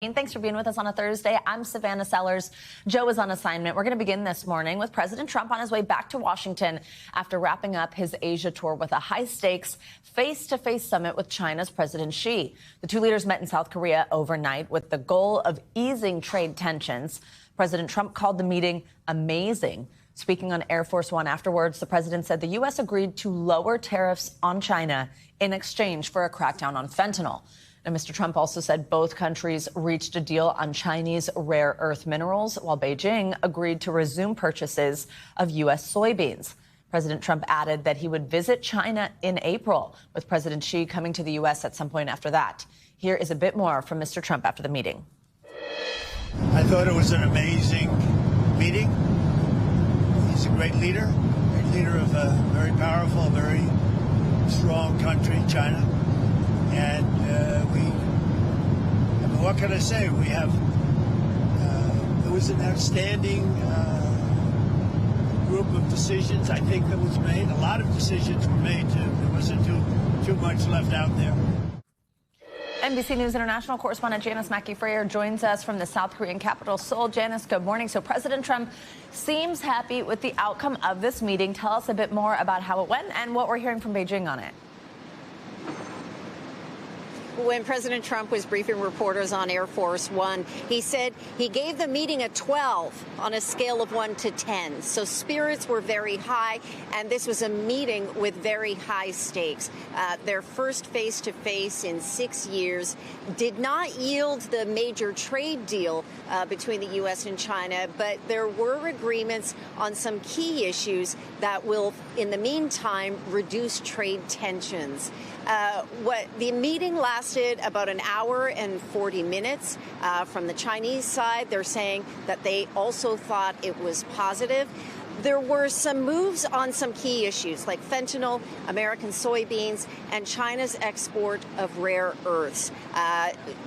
Thanks for being with us on a Thursday. I'm Savannah Sellers. Joe is on assignment. We're going to begin this morning with President Trump on his way back to Washington after wrapping up his Asia tour with a high-stakes face-to-face summit with China's President Xi. The two leaders met in South Korea overnight with the goal of easing trade tensions. President Trump called the meeting amazing. Speaking on Air Force One afterwards, the president said the U.S. agreed to lower tariffs on China in exchange for a crackdown on fentanyl. And Mr. Trump also said both countries reached a deal on Chinese rare earth minerals, while Beijing agreed to resume purchases of U.S. soybeans. President Trump added that he would visit China in April, with President Xi coming to the U.S. at some point after that. Here is a bit more from Mr. Trump after the meeting. I thought it was an amazing meeting. He's a great leader of a very powerful, very strong country, China. And what can I say? We have, it was an outstanding group of decisions, I think, that was made. A lot of decisions were made. There wasn't too much left out there. NBC News International correspondent Janice Mackey-Frayer joins us from the South Korean capital, Seoul. Janice, good morning. So President Trump seems happy with the outcome of this meeting. Tell us a bit more about how it went and what we're hearing from Beijing on it. When President Trump was briefing reporters on Air Force One, he said he gave the meeting a 12 on a scale of 1 to 10. So spirits were very high, and this was a meeting with very high stakes. Their first face-to-face in 6 years did not yield the major trade deal between the U.S. and China, but there were agreements on some key issues that will, in the meantime, reduce trade tensions. The meeting lasted about an hour and 40 minutes. From the Chinese side, they're saying that they also thought it was positive. There were some moves on some key issues like fentanyl, American soybeans, and China's export of rare earths,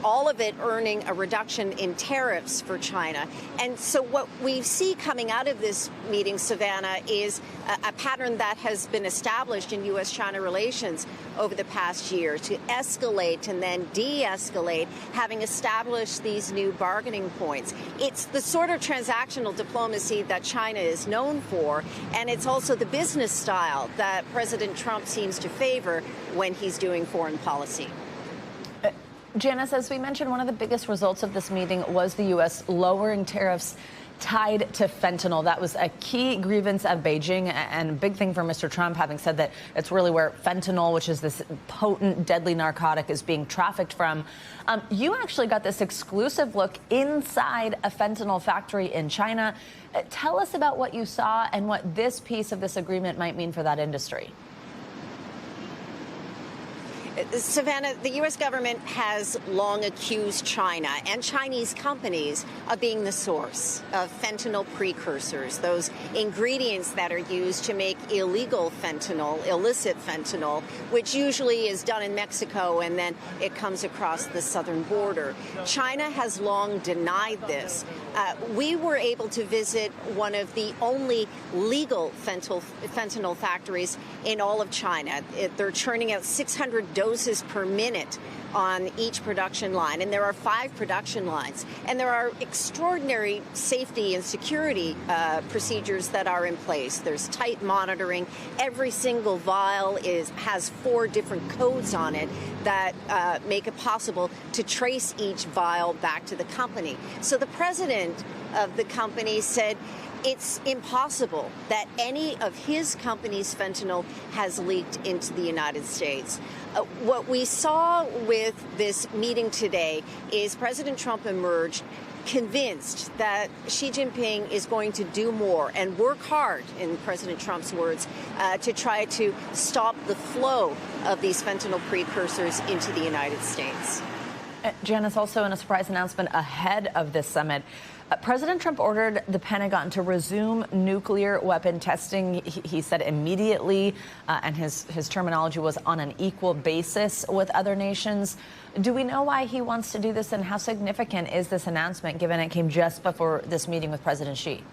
all of it earning a reduction in tariffs for China. And so what we see coming out of this meeting, Savannah, is a pattern that has been established in U.S.-China relations over the past year to escalate and then de-escalate, having established these new bargaining points. It's the sort of transactional diplomacy that China is known for, and it's also the business style that President Trump seems to favor when he's doing foreign policy. Janice, as we mentioned, one of the biggest results of this meeting was the U.S. lowering tariffs tied to fentanyl. That was a key grievance of Beijing and a big thing for Mr. Trump, having said that it's really where fentanyl, which is this potent, deadly narcotic, is being trafficked from. You actually got this exclusive look inside a fentanyl factory in China. Tell us about what you saw and what this piece of this agreement might mean for that industry. Savannah, the U.S. government has long accused China and Chinese companies of being the source of fentanyl precursors, those ingredients that are used to make illegal fentanyl, illicit fentanyl, which usually is done in Mexico and then it comes across the southern border. China has long denied this. We were able to visit one of the only legal fentanyl factories in all of China. They're churning out 600 doses per minute on each production line, and there are 5 production lines, and there are extraordinary safety and security procedures that are in place. There's tight monitoring. Every single vial has 4 different codes on it that make it possible to trace each vial back to the company. So the president of the company said it's impossible that any of his company's fentanyl has leaked into the United States. What we saw with this meeting today is President Trump emerged convinced that Xi Jinping is going to do more and work hard, in President Trump's words, to try to stop the flow of these fentanyl precursors into the United States. Janice, also in a surprise announcement ahead of this summit, President Trump ordered the Pentagon to resume nuclear weapon testing. He said immediately, and his terminology was on an equal basis with other nations. Do we know why he wants to do this, and how significant is this announcement, given it came just before this meeting with President Xi?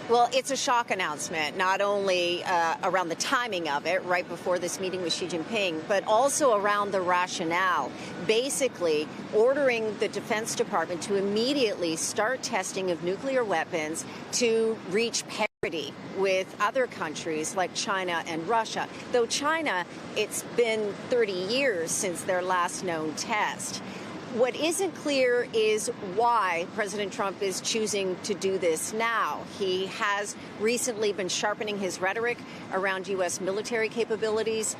Well, it's a shock announcement, not only around the timing of it, right before this meeting with Xi Jinping, but also around the rationale, basically ordering the Defense Department to immediately start testing of nuclear weapons to reach parity with other countries like China and Russia. Though China, it's been 30 years since their last known test. What isn't clear is why President Trump is choosing to do this now. He has recently been sharpening his rhetoric around U.S. military capabilities,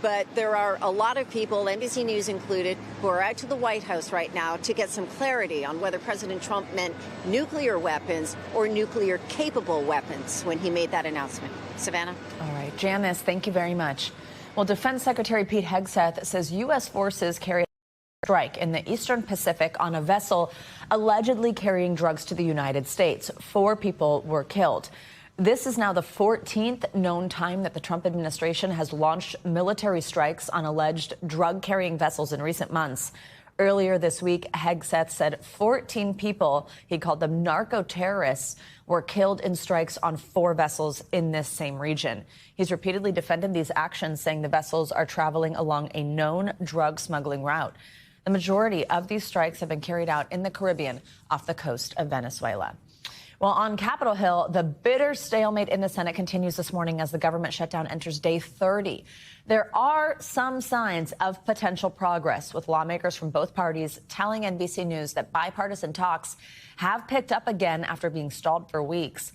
but there are a lot of people, NBC News included, who are out to the White House right now to get some clarity on whether President Trump meant nuclear weapons or nuclear-capable weapons when he made that announcement. Savannah? All right, Janice, thank you very much. Well, Defense Secretary Pete Hegseth says U.S. forces carried strike in the Eastern Pacific on a vessel allegedly carrying drugs to the United States. 4 people were killed. This is now the 14th known time that the Trump administration has launched military strikes on alleged drug-carrying vessels in recent months. Earlier this week, Hegseth said 14 people, he called them narco-terrorists, were killed in strikes on 4 vessels in this same region. He's repeatedly defended these actions, saying the vessels are traveling along a known drug smuggling route. The majority of these strikes have been carried out in the Caribbean off the coast of Venezuela. Well, on Capitol Hill, the bitter stalemate in the Senate continues this morning as the government shutdown enters day 30. There are some signs of potential progress, with lawmakers from both parties telling NBC News that bipartisan talks have picked up again after being stalled for weeks.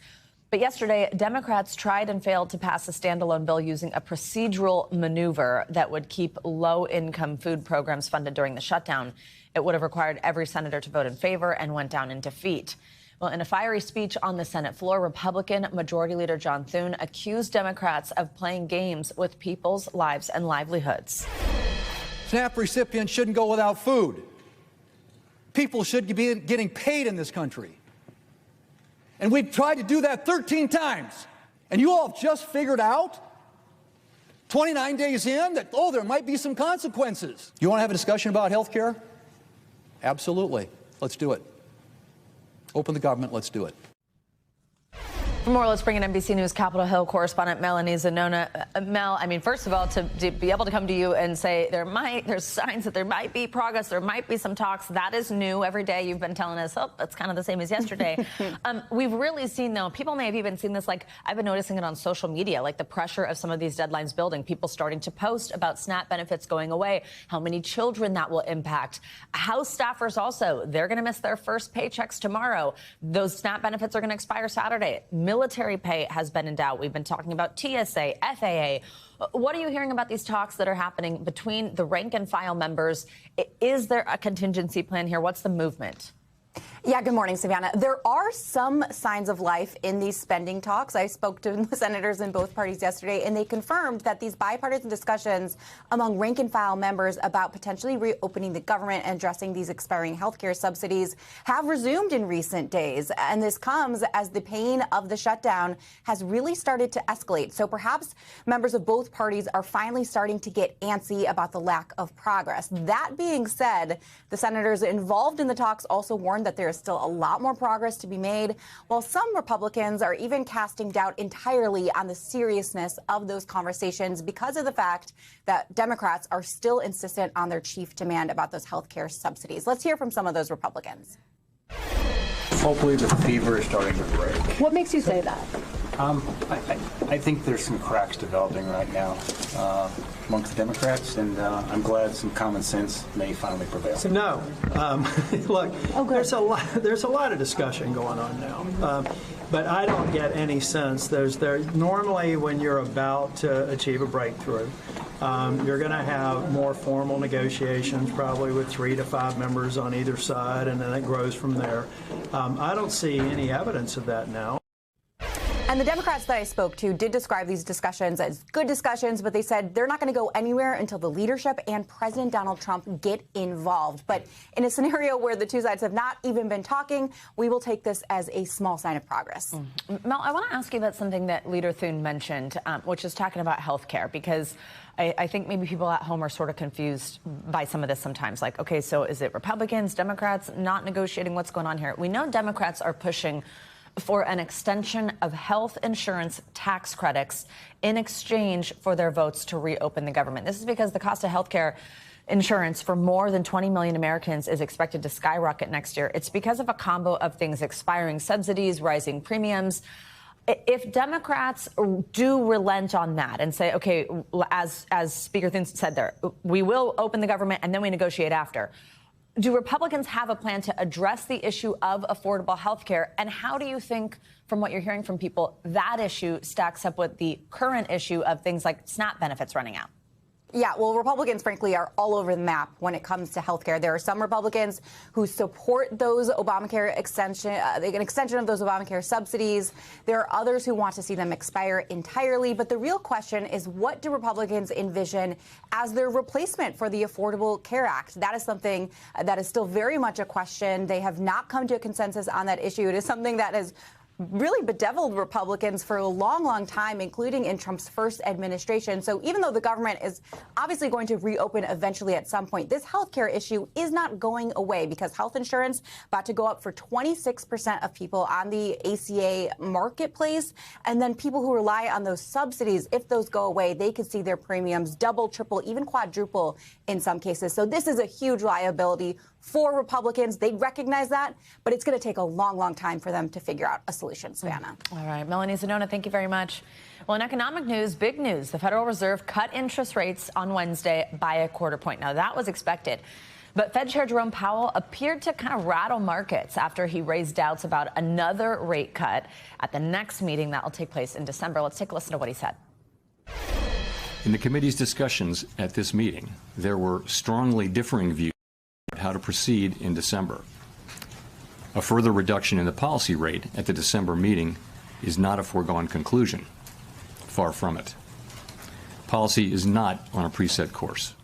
But yesterday, Democrats tried and failed to pass a standalone bill using a procedural maneuver that would keep low-income food programs funded during the shutdown. It would have required every senator to vote in favor and went down in defeat. Well, in a fiery speech on the Senate floor, Republican Majority Leader John Thune accused Democrats of playing games with people's lives and livelihoods. SNAP recipients shouldn't go without food. People should be getting paid in this country. And we've tried to do that 13 times. And you all have just figured out, 29 days in, that, oh, there might be some consequences. You want to have a discussion about health care? Absolutely. Let's do it. Open the government. Let's do it. For more, let's bring in NBC News Capitol Hill correspondent Melanie Zanona. Mel, I mean, first of all, to be able to come to you and say there's signs that there might be progress, there might be some talks, that is new. Every day you've been telling us, oh, that's kind of the same as yesterday. We've really seen, though, people may have even seen this, like I've been noticing it on social media, like the pressure of some of these deadlines building, people starting to post about SNAP benefits going away, how many children that will impact. House staffers also, they're going to miss their first paychecks tomorrow. Those SNAP benefits are going to expire Saturday. Military pay has been in doubt. We've been talking about TSA, FAA. What are you hearing about these talks that are happening between the rank and file members? Is there a contingency plan here? What's the movement? Yeah, good morning, Savannah. There are some signs of life in these spending talks. I spoke to the senators in both parties yesterday, and they confirmed that these bipartisan discussions among rank-and-file members about potentially reopening the government and addressing these expiring health care subsidies have resumed in recent days. And this comes as the pain of the shutdown has really started to escalate. So perhaps members of both parties are finally starting to get antsy about the lack of progress. That being said, the senators involved in the talks also warned that there is still a lot more progress to be made, while some Republicans are even casting doubt entirely on the seriousness of those conversations because of the fact that Democrats are still insistent on their chief demand about those health care subsidies. Let's hear from some of those Republicans. Hopefully the fever is starting to break. What makes you say that? I think there's some cracks developing right now amongst the Democrats, and I'm glad some common sense may finally prevail. So no, look, there's a lot of discussion going on now, but I don't get any sense. Normally when you're about to achieve a breakthrough, you're going to have more formal negotiations, probably with 3 to 5 members on either side, and then it grows from there. I don't see any evidence of that now. And the Democrats that I spoke to did describe these discussions as good discussions, but they said they're not going to go anywhere until the leadership and President Donald Trump get involved. But in a scenario where the two sides have not even been talking, we will take this as a small sign of progress. Mel, I want to ask you about something that Leader Thune mentioned, which is talking about health care, because I think maybe people at home are sort of confused by some of this sometimes. Like, okay, so is it Republicans, Democrats not negotiating? What's going on here? We know Democrats are pushing for an extension of health insurance tax credits in exchange for their votes to reopen the government. This is because the cost of health care insurance for more than 20 million Americans is expected to skyrocket next year. It's because of a combo of things: expiring subsidies, rising premiums. If Democrats do relent on that and say, OK, as Speaker Thune said there, we will open the government and then we negotiate after, do Republicans have a plan to address the issue of affordable health care? And how do you think, from what you're hearing from people, that issue stacks up with the current issue of things like SNAP benefits running out? Yeah, well, Republicans, frankly, are all over the map when it comes to health care. There are some Republicans who support those Obamacare extension, an extension of those Obamacare subsidies. There are others who want to see them expire entirely. But the real question is, what do Republicans envision as their replacement for the Affordable Care Act? That is something that is still very much a question. They have not come to a consensus on that issue. It is something that has really bedeviled Republicans for a long, long time, including in Trump's first administration. So even though the government is obviously going to reopen eventually at some point, this health care issue is not going away, because health insurance about to go up for 26% of people on the ACA marketplace. And then people who rely on those subsidies, if those go away, they could see their premiums double, triple, even quadruple in some cases. So this is a huge liability for Republicans. They recognize that, but it's going to take a long, long time for them to figure out a solution. Savannah. All right. Melanie Zanona, thank you very much. Well, in economic news, big news. The Federal Reserve cut interest rates on Wednesday by a quarter point. Now, that was expected. But Fed Chair Jerome Powell appeared to kind of rattle markets after he raised doubts about another rate cut at the next meeting that will take place in December. Let's take a listen to what he said. In the committee's discussions at this meeting, there were strongly differing views how to proceed in December. A further reduction in the policy rate at the December meeting is not a foregone conclusion. Far from it. Policy is not on a preset course.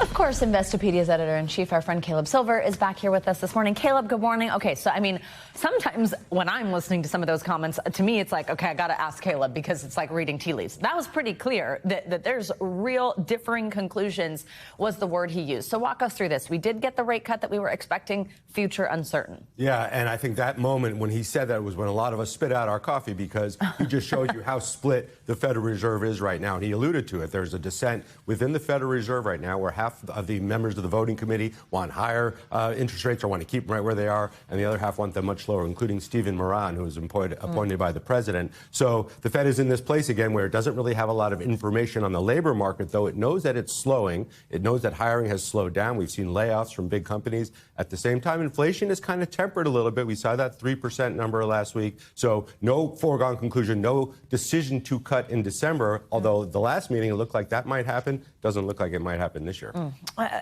Of course, Investopedia's editor-in-chief, our friend Caleb Silver, is back here with us this morning. Caleb, good morning. Okay, so I mean, sometimes when I'm listening to some of those comments, to me it's like, okay, I got to ask Caleb, because it's like reading tea leaves. That was pretty clear that there's real differing conclusions was the word he used. So walk us through this. We did get the rate cut that we were expecting, future uncertain. Yeah, and I think that moment when he said that was when a lot of us spit out our coffee, because he just showed you how split the Federal Reserve is right now. And he alluded to it. There's a dissent within the Federal Reserve right now where half of the members of the voting committee want higher interest rates or want to keep them right where they are, and the other half want them much lower, including Stephen Moran, who was appointed by the president. So the Fed is in this place again where it doesn't really have a lot of information on the labor market, though it knows that it's slowing. It knows that hiring has slowed down. We've seen layoffs from big companies. At the same time, inflation is kind of tempered a little bit. We saw that 3% number last week. So no foregone conclusion, no decision to cut in December, although the last meeting it looked like that might happen. Doesn't look like it might happen this year.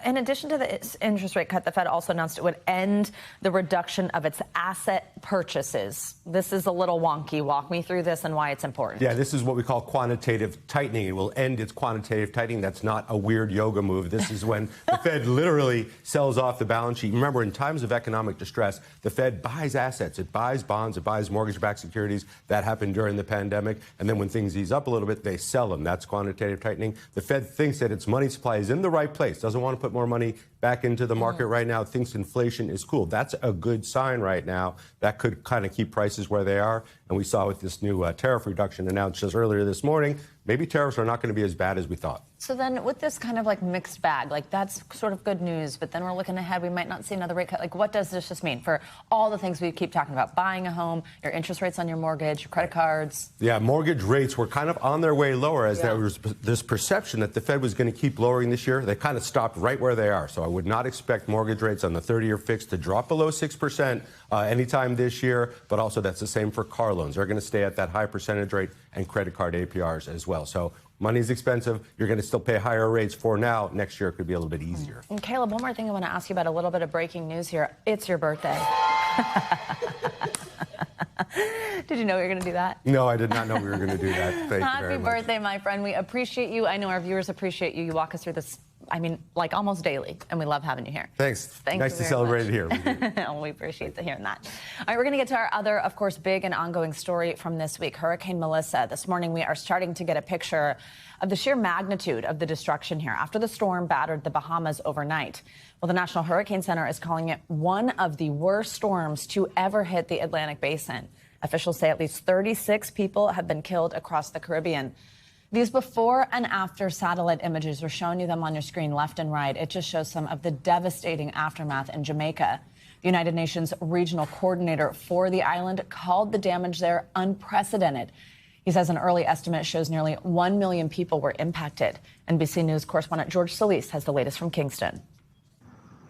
In addition to the interest rate cut, the Fed also announced it would end the reduction of its asset purchases. This is a little wonky. Walk me through this and why it's important. Yeah, this is what we call quantitative tightening. It will end its quantitative tightening. That's not a weird yoga move. This is when the Fed literally sells off the balance sheet. Remember, in times of economic distress, the Fed buys assets. It buys bonds. It buys mortgage-backed securities. That happened during the pandemic. And then when things ease up a little bit, they sell them. That's quantitative tightening. The Fed thinks that its money supply is in the right place, doesn't want to put more money back into the market right now, thinks inflation is cool. That's a good sign right now. That could kind of keep prices where they are. And we saw with this new tariff reduction announced just earlier this morning, maybe tariffs are not going to be as bad as we thought. So then with this kind of like mixed bag, like that's sort of good news, but then we're looking ahead, we might not see another rate cut. Like what does this just mean for all the things we keep talking about? Buying a home, your interest rates on your mortgage, your credit cards. Yeah, mortgage rates were kind of on their way lower as there was this perception that the Fed was going to keep lowering this year. They kind of stopped right where they are. So I would not expect mortgage rates on the 30-year fixed to drop below 6% anytime this year, but also that's the same for car loans. They're going to stay at that high percentage rate and credit card APRs as well. So money's expensive. You're going to still pay higher rates for now. Next year it could be a little bit easier. And Caleb, one more thing I want to ask you about, a little bit of breaking news here. It's your birthday. Did you know we were going to do that? No, I did not know we were going to do that. Thank you very much. Happy birthday, my friend. We appreciate you. I know our viewers appreciate you. You walk us through this I mean, like almost daily, and we love having you here. Thanks. Nice to celebrate it here. We appreciate hearing that. All right, we're going to get to our other, of course, big and ongoing story from this week, Hurricane Melissa. This morning, we are starting to get a picture of the sheer magnitude of the destruction here after the storm battered the Bahamas overnight. Well, the National Hurricane Center is calling it one of the worst storms to ever hit the Atlantic Basin. Officials say at least 36 people have been killed across the Caribbean. These before and after satellite images, we're showing you them on your screen left and right. It just shows some of the devastating aftermath in Jamaica. The United Nations regional coordinator for the island called the damage there unprecedented. He says an early estimate shows nearly 1 million people were impacted. NBC News correspondent George Solis has the latest from Kingston.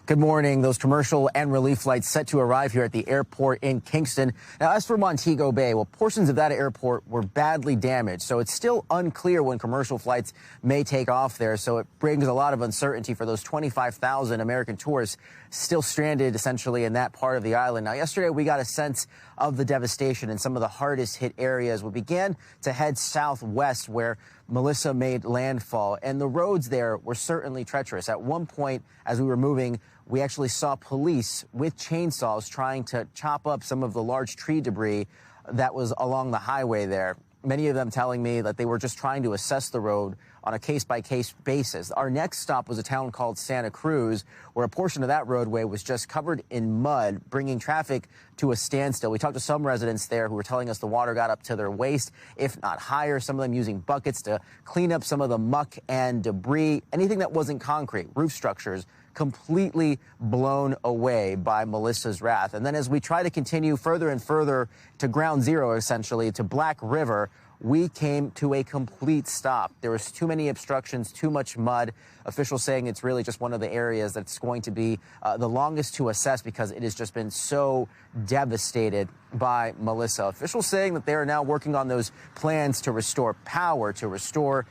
Good morning. Those commercial and relief flights set to arrive here at the airport in Kingston. Now, as for Montego Bay, well, portions of that airport were badly damaged, so it's still unclear when commercial flights may take off there. So it brings a lot of uncertainty for those 25,000 American tourists still stranded essentially in that part of the island. Now, yesterday we got a sense of the devastation in some of the hardest hit areas. We began to head southwest where Melissa made landfall, and the roads there were certainly treacherous. At one point, as we were moving, we actually saw police with chainsaws trying to chop up some of the large tree debris that was along the highway there. Many of them telling me that they were just trying to assess the road on a case-by-case basis. Our next stop was a town called Santa Cruz, where a portion of that roadway was just covered in mud, bringing traffic to a standstill. We talked to some residents there who were telling us the water got up to their waist, if not higher, some of them using buckets to clean up some of the muck and debris, anything that wasn't concrete, roof structures, completely blown away by Melissa's wrath. And then as we try to continue further and further to ground zero, essentially, to Black River, we came to a complete stop. There was too many obstructions, too much mud. Officials saying it's really just one of the areas that's going to be the longest to assess because it has just been so devastated by Melissa. Officials saying that they are now working on those plans to restore power, to restore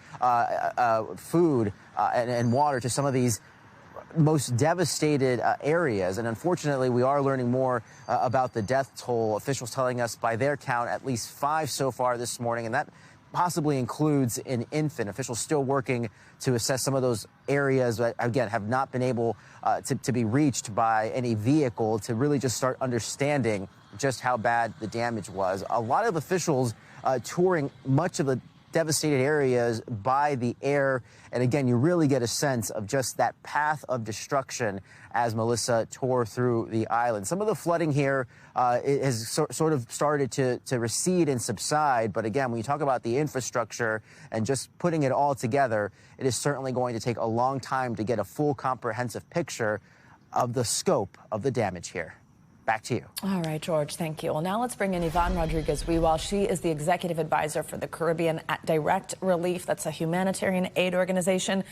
food and water to some of these most devastated areas. And unfortunately, we are learning more about the death toll. Officials telling us by their count, at least 5 so far this morning, and that possibly includes an infant. Officials still working to assess some of those areas that, again, have not been able to be reached by any vehicle to really just start understanding just how bad the damage was. A lot of officials touring much of the devastated areas by the air. And again, you really get a sense of just that path of destruction as Melissa tore through the island. Some of the flooding here has sort of started to recede and subside. But again, when you talk about the infrastructure and just putting it all together, it is certainly going to take a long time to get a full comprehensive picture of the scope of the damage here. Back to you. All right, George, thank you. Well, now let's bring in Yvonne Rodriguez-Wewell. She is the executive advisor for the Caribbean at Direct Relief. That's a humanitarian aid organization.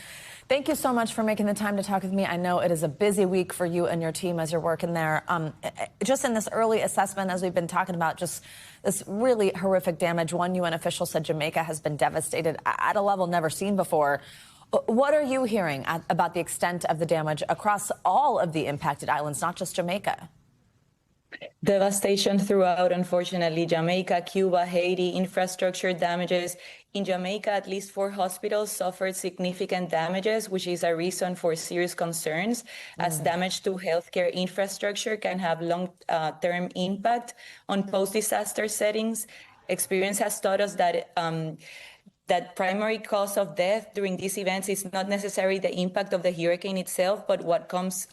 Thank you so much for making the time to talk with me. I know it is a busy week for you and your team as you're working there. Just in this early assessment, as we've been talking about, just this really horrific damage. One UN official said Jamaica has been devastated at a level never seen before. What are you hearing about the extent of the damage across all of the impacted islands, not just Jamaica? Devastation throughout, unfortunately. Jamaica, Cuba, Haiti, infrastructure damages. In Jamaica, at least 4 hospitals suffered significant damages, which is a reason for serious concerns, as damage to healthcare infrastructure can have long-term impact on post-disaster settings. Experience has taught us that that primary cause of death during these events is not necessarily the impact of the hurricane itself, but what comes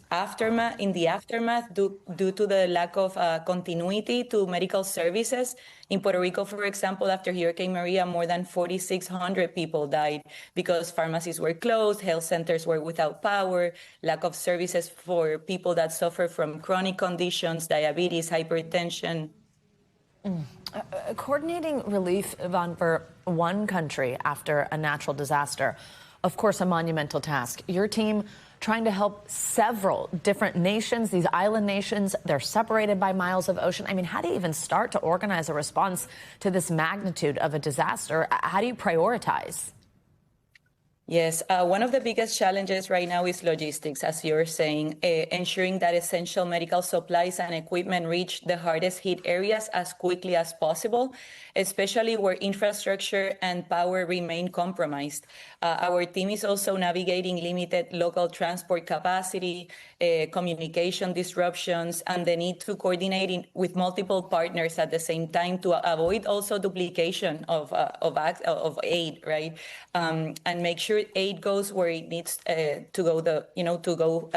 in the aftermath due to the lack of continuity to medical services. In Puerto Rico, for example, after Hurricane Maria, more than 4,600 people died because pharmacies were closed, health centers were without power, lack of services for people that suffer from chronic conditions, diabetes, hypertension. Coordinating relief, Yvonne, for one country after a natural disaster, of course, a monumental task. Your team trying to help several different nations, these island nations, they're separated by miles of ocean. I mean, how do you even start to organize a response to this magnitude of a disaster? How do you prioritize? Yes, one of the biggest challenges right now is logistics, as you're saying, ensuring that essential medical supplies and equipment reach the hardest hit areas as quickly as possible, especially where infrastructure and power remain compromised. Our team is also navigating limited local transport capacity, communication disruptions, and the need to coordinate with multiple partners at the same time to avoid also duplication of aid, right? And make sure aid goes where it needs to go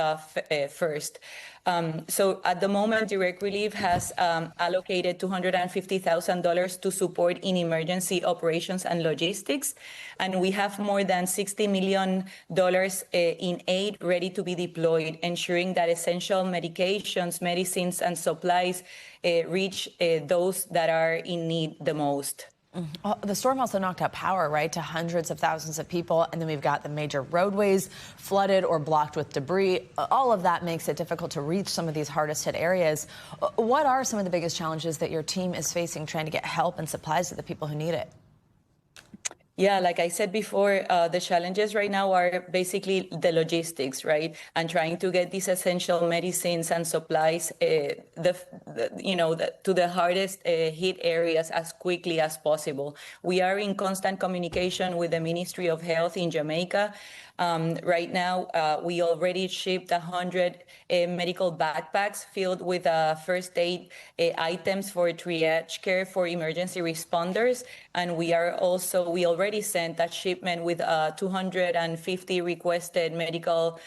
first. So at the moment, Direct Relief has allocated $250,000 to support in emergency operations and logistics, and we have more than $60 million in aid ready to be deployed, ensuring that essential medications, medicines, and supplies reach those that are in need the most. The storm also knocked out power, right, to hundreds of thousands of people. And then we've got the major roadways flooded or blocked with debris. All of that makes it difficult to reach some of these hardest hit areas. What are some of the biggest challenges that your team is facing trying to get help and supplies to the people who need it? Yeah, like I said before, the challenges right now are basically the logistics, right? And trying to get these essential medicines and supplies to the hardest hit areas as quickly as possible. We are in constant communication with the Ministry of Health in Jamaica. Right now, we already shipped 100 medical backpacks filled with first aid items for triage care for emergency responders. And we already sent a shipment with 250 requested medical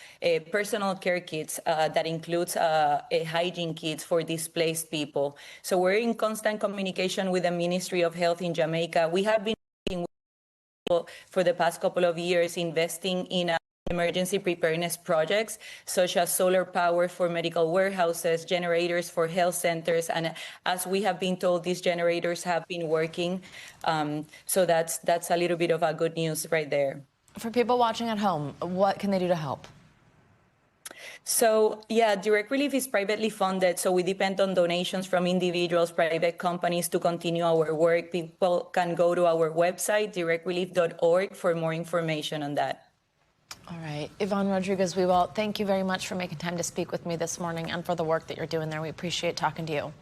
personal care kits that includes hygiene kits for displaced people. So we're in constant communication with the Ministry of Health in Jamaica. We have been for the past couple of years investing in emergency preparedness projects such as solar power for medical warehouses, generators for health centers, and as we have been told, these generators have been working. So that's a little bit of a good news right there. For people watching at home, what can they do to help? So, yeah, Direct Relief is privately funded, so we depend on donations from individuals, private companies to continue our work. People can go to our website, directrelief.org, for more information on that. All right. Yvonne Rodriguez, we will thank you very much for making time to speak with me this morning and for the work that you're doing there. We appreciate talking to you.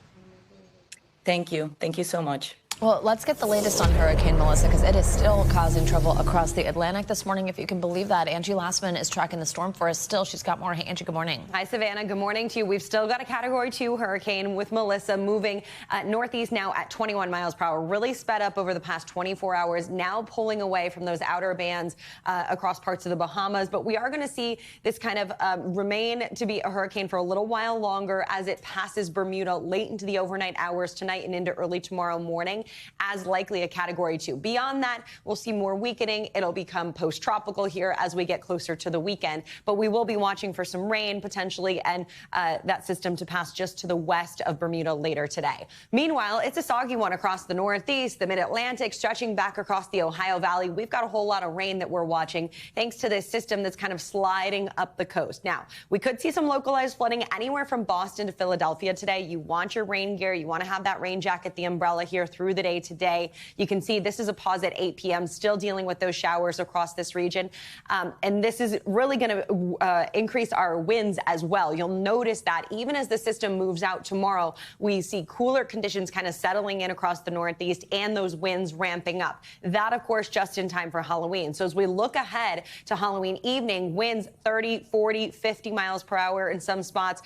Thank you. Thank you so much. Well, let's get the latest on Hurricane Melissa, because it is still causing trouble across the Atlantic this morning, if you can believe that. Angie Lassman is tracking the storm for us still. She's got more. Hey, Angie, good morning. Hi, Savannah. Good morning to you. We've still got a Category 2 hurricane with Melissa moving northeast now at 21 miles per hour. Really sped up over the past 24 hours, now pulling away from those outer bands across parts of the Bahamas. But we are going to see this kind of remain to be a hurricane for a little while longer as it passes Bermuda late into the overnight hours tonight and into early tomorrow morning, as likely a Category 2. Beyond that, we'll see more weakening. It'll become post-tropical here as we get closer to the weekend. But we will be watching for some rain potentially and that system to pass just to the west of Bermuda later today. Meanwhile, it's a soggy one across the Northeast, the Mid-Atlantic, stretching back across the Ohio Valley. We've got a whole lot of rain that we're watching thanks to this system that's kind of sliding up the coast. Now, we could see some localized flooding anywhere from Boston to Philadelphia today. You want your rain gear. You want to have that rain jacket, the umbrella here through the day today. You can see this is a pause at 8 p.m. still dealing with those showers across this region. And this is really going to increase our winds as well. You'll notice that even as the system moves out tomorrow, we see cooler conditions kind of settling in across the Northeast and those winds ramping up. That, of course, just in time for Halloween. So as we look ahead to Halloween evening, winds 30, 40, 50 miles per hour in some spots,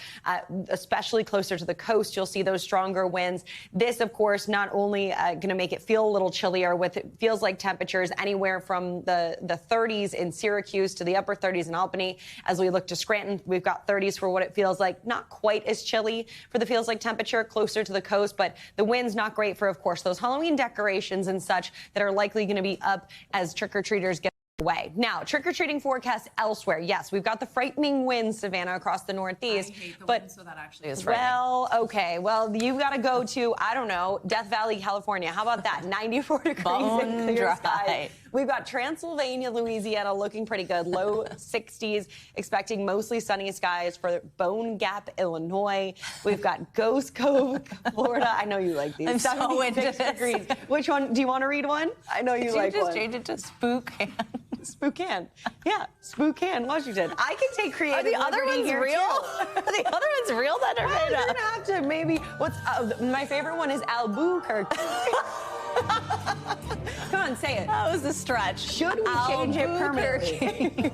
especially closer to the coast. You'll see those stronger winds. This, of course, not only going to make it feel a little chillier with it feels like temperatures anywhere from the 30s in Syracuse to the upper 30s in Albany. As we look to Scranton, we've got 30s for what it feels like. Not quite as chilly for the feels like temperature closer to the coast, but the wind's not great for, of course, those Halloween decorations and such that are likely going to be up as trick-or-treaters get away. Now, trick-or-treating forecasts elsewhere. Yes, we've got the frightening winds, Savannah, across the Northeast. I hate the but wind, so that actually is frightening. Well, okay. Well, you've got to go to, I don't know, Death Valley, California. How about that? 94 degrees and clear skies. We've got Transylvania, Louisiana looking pretty good. Low 60s, expecting mostly sunny skies for Bone Gap, Illinois. We've got Ghost Cove, Florida. I know you like these. I'm so into this. Degrees. Which one? Do you want to read one? I know you like one. Did you just change it to Spokane? Spokane. Yeah, Spokane, Washington. I can take creative. Are the other ones real? Are the other ones real that are made up? You're gonna have to maybe. What's my favorite one is Albuquerque. Come on, say it. That was a stretch. Should we change it permanently?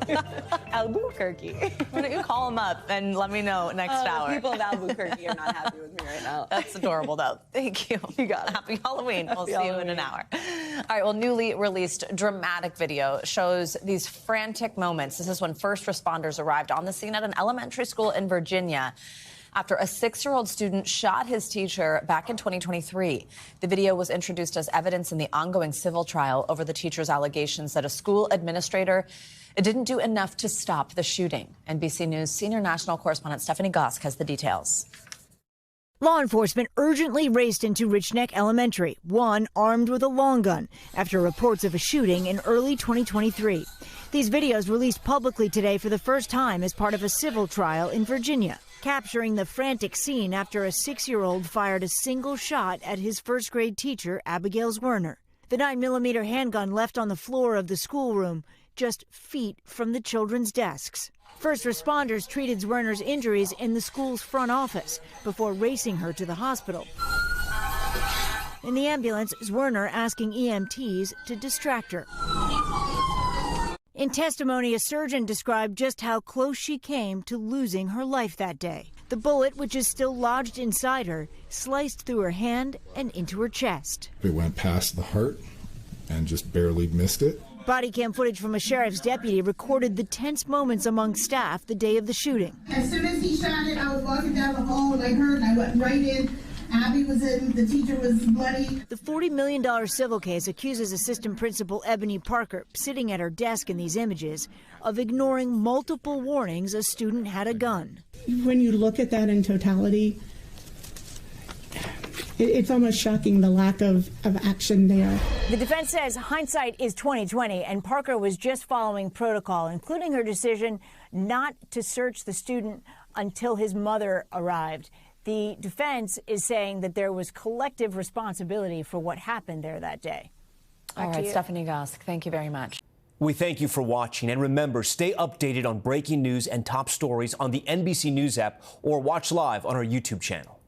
Albuquerque. Why don't you call him up and let me know next hour? People of Albuquerque are not happy with me right now. That's adorable, though. Thank you. You got it. Happy Halloween. We'll see you in Halloween. an hour. All right, well, newly released dramatic video shows these frantic moments. This is when first responders arrived on the scene at an elementary school in Virginia after a 6-year-old student shot his teacher back in 2023. The video was introduced as evidence in the ongoing civil trial over the teacher's allegations that a school administrator didn't do enough to stop the shooting. NBC News senior national correspondent Stephanie Gosk has the details. Law enforcement urgently raced into Rich Neck Elementary, one armed with a long gun, after reports of a shooting in early 2023. These videos released publicly today for the first time as part of a civil trial in Virginia, capturing the frantic scene after a 6-year-old fired a single shot at his first-grade teacher, Abigail Werner. The 9mm handgun left on the floor of the schoolroom, just feet from the children's desks. First responders treated Werner's injuries in the school's front office before racing her to the hospital. In the ambulance, Werner asking EMTs to distract her. In testimony, a surgeon described just how close she came to losing her life that day. The bullet, which is still lodged inside her, sliced through her hand and into her chest. It went past the heart and just barely missed it. Body cam footage from a sheriff's deputy recorded the tense moments among staff the day of the shooting. As soon as he shot it, I was walking down the hall and I heard, and I went right in. Abby was in, the teacher was bloody. The $40 million civil case accuses assistant principal Ebony Parker, sitting at her desk in these images, of ignoring multiple warnings a student had a gun. When you look at that in totality, it's almost shocking, the lack of action there. The defense says hindsight is 20/20, and Parker was just following protocol, including her decision not to search the student until his mother arrived. The defense is saying that there was collective responsibility for what happened there that day. All right, Stephanie Gosk, thank you very much. We thank you for watching, and remember, stay updated on breaking news and top stories on the NBC News app or watch live on our YouTube channel.